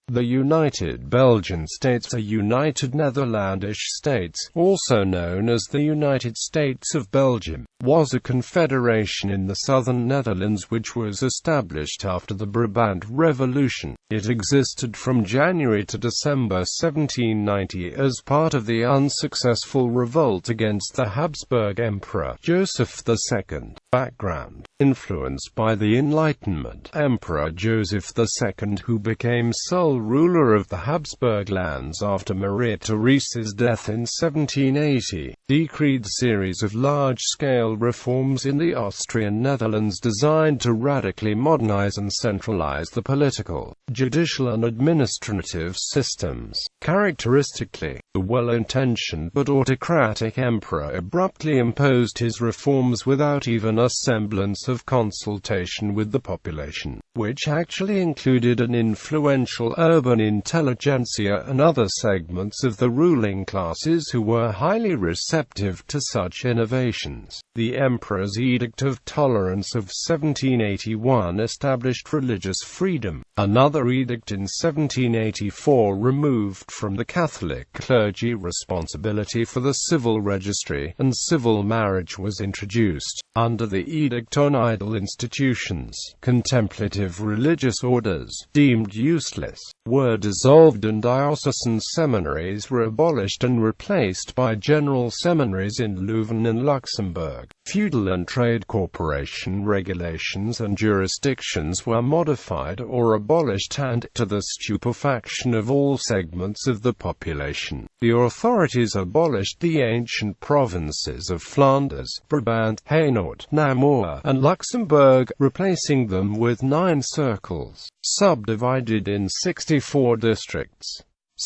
The United Belgian States, the United Netherlandish States, also known as the United States of Belgium, was a confederation in the southern Netherlands which was established after the Brabant Revolution. It existed from January to December 1790 as part of the unsuccessful revolt against the Habsburg Emperor, Joseph II. Background: influenced by the Enlightenment, Emperor Joseph II, who became sole ruler of the Habsburg lands after Maria Theresa's death in 1780, decreed a series of large-scale reforms in the Austrian Netherlands designed to radically modernize and centralize the political, judicial and administrative systems. Characteristically, the well-intentioned but autocratic emperor abruptly imposed his reforms without even a semblance of consultation with the population, which actually included an influential urban intelligentsia and other segments of the ruling classes who were highly receptive to such innovations. The Emperor's Edict of Tolerance of 1781 established religious freedom. Another edict in 1784 removed from the Catholic clergy responsibility for the civil registry, and civil marriage was introduced. Under the Edict on Idle Institutions, contemplative religious orders, deemed useless, were dissolved and diocesan seminaries were abolished and replaced by general seminaries in Leuven and Luxembourg. Feudal and trade corporation regulations and jurisdictions were modified or abolished, and, to the stupefaction of all segments of the population, the authorities abolished the ancient provinces of Flanders, Brabant, Hainaut, Namur, and Luxembourg, replacing them with 9 circles, subdivided in 64 districts.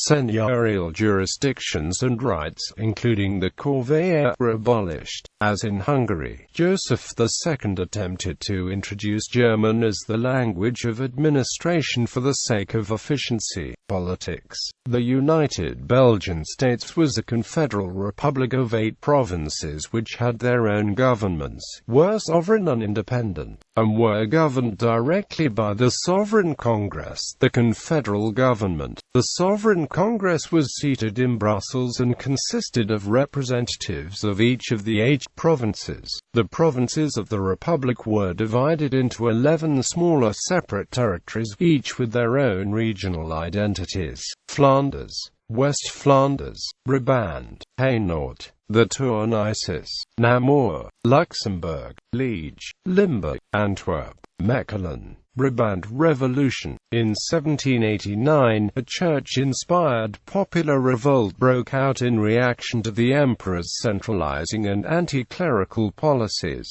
Seigneurial jurisdictions and rights, including the corvée, were abolished. As in Hungary, Joseph II attempted to introduce German as the language of administration for the sake of efficiency. Politics. The United Belgian States was a confederal republic of 8 provinces which had their own governments, were sovereign and independent, and were governed directly by the Sovereign Congress, the confederal government. The Sovereign Congress was seated in Brussels and consisted of representatives of each of the 8 provinces. The provinces of the Republic were divided into 11 smaller separate territories, each with their own regional identities. Flanders, West Flanders, Brabant, Hainaut, the Tournisis, Namur, Luxembourg, Liege, Limburg, Antwerp, Mechelen. Brabant Revolution. In 1789, a church-inspired popular revolt broke out in reaction to the emperor's centralizing and anti-clerical policies.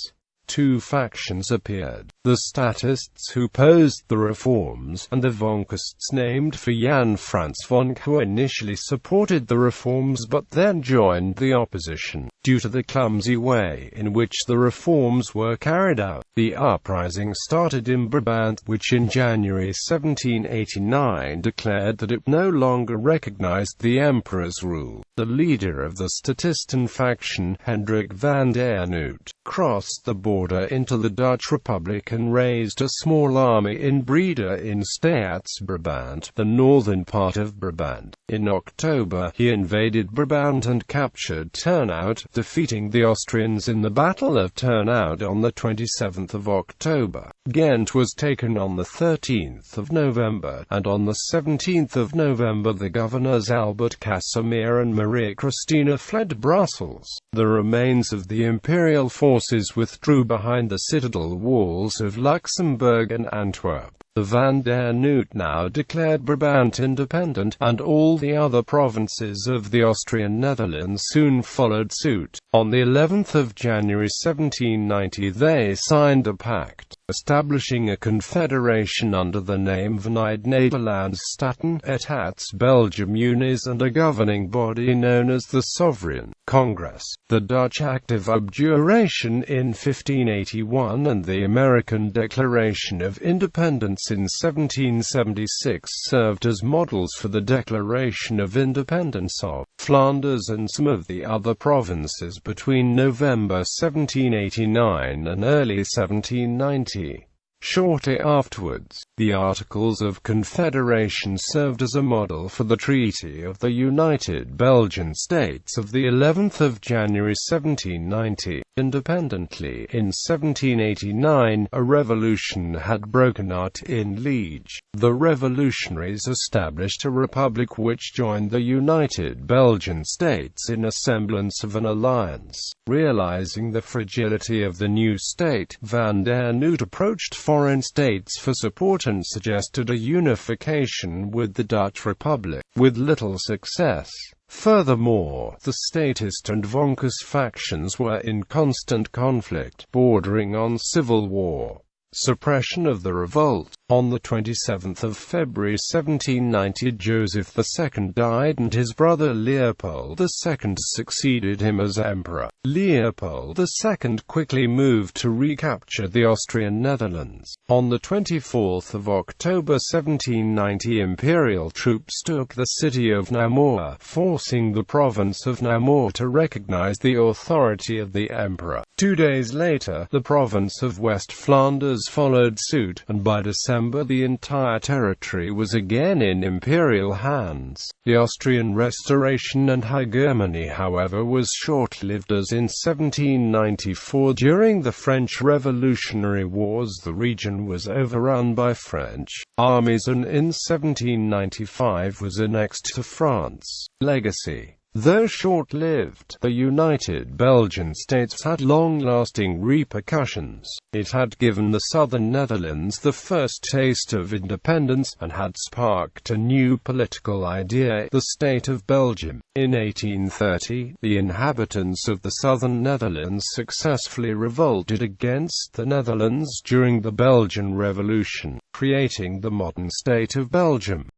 2 factions appeared: the statists who opposed the reforms, and the vonkists named for Jan Frans Vonk, who initially supported the reforms but then joined the opposition. Due to the clumsy way in which the reforms were carried out, the uprising started in Brabant, which in January 1789 declared that it no longer recognized the emperor's rule. The leader of the statisten faction, Hendrik van der Noot, crossed the border into the Dutch Republic and raised a small army in Breda in Staats-Brabant, the northern part of Brabant. In October, he invaded Brabant and captured Turnhout, defeating the Austrians in the Battle of Turnhout on the 27th of October. Ghent was taken on the 13th of November, and on the 17th of November the governors Albert Casimir and Maria Christina fled Brussels. The remains of the imperial forces withdrew behind the citadel walls of Luxembourg and Antwerp. The Van der Noot now declared Brabant independent, and all the other provinces of the Austrian Netherlands soon followed suit. On the 11th of January 1790 they signed a pact, establishing a confederation under the name of United Netherlandish States Belgium Unis and a governing body known as the Sovereign Congress. The Dutch Act of Abjuration in 1581 and the American Declaration of Independence in 1776 served as models for the Declaration of Independence of Flanders and some of the other provinces between November 1789 and early 1790. Shortly afterwards, the Articles of Confederation served as a model for the Treaty of the United Belgian States of the 11th of January 1790. Independently, in 1789, a revolution had broken out in Liege. The revolutionaries established a republic which joined the United Belgian States in a semblance of an alliance. Realizing the fragility of the new state, Van der Noot approached foreign states for support and suggested a unification with the Dutch Republic, with little success. Furthermore, the statist and Vonkers factions were in constant conflict, bordering on civil war. Suppression of the revolt. On the 27th of February 1790, Joseph II died and his brother Leopold II succeeded him as emperor. Leopold II quickly moved to recapture the Austrian Netherlands. On the 24th of October 1790, imperial troops took the city of Namur, forcing the province of Namur to recognize the authority of the emperor. 2 days later, the province of West Flanders followed suit, and by December the entire territory was again in imperial hands. The Austrian restoration and hegemony, however, was short-lived, as in 1794, during the French Revolutionary Wars, the region was overrun by French armies and in 1795 was annexed to France. Legacy. Though short-lived, the United Belgian States had long-lasting repercussions. It had given the southern Netherlands the first taste of independence, and had sparked a new political idea, the State of Belgium. In 1830, the inhabitants of the southern Netherlands successfully revolted against the Netherlands during the Belgian Revolution, creating the modern State of Belgium.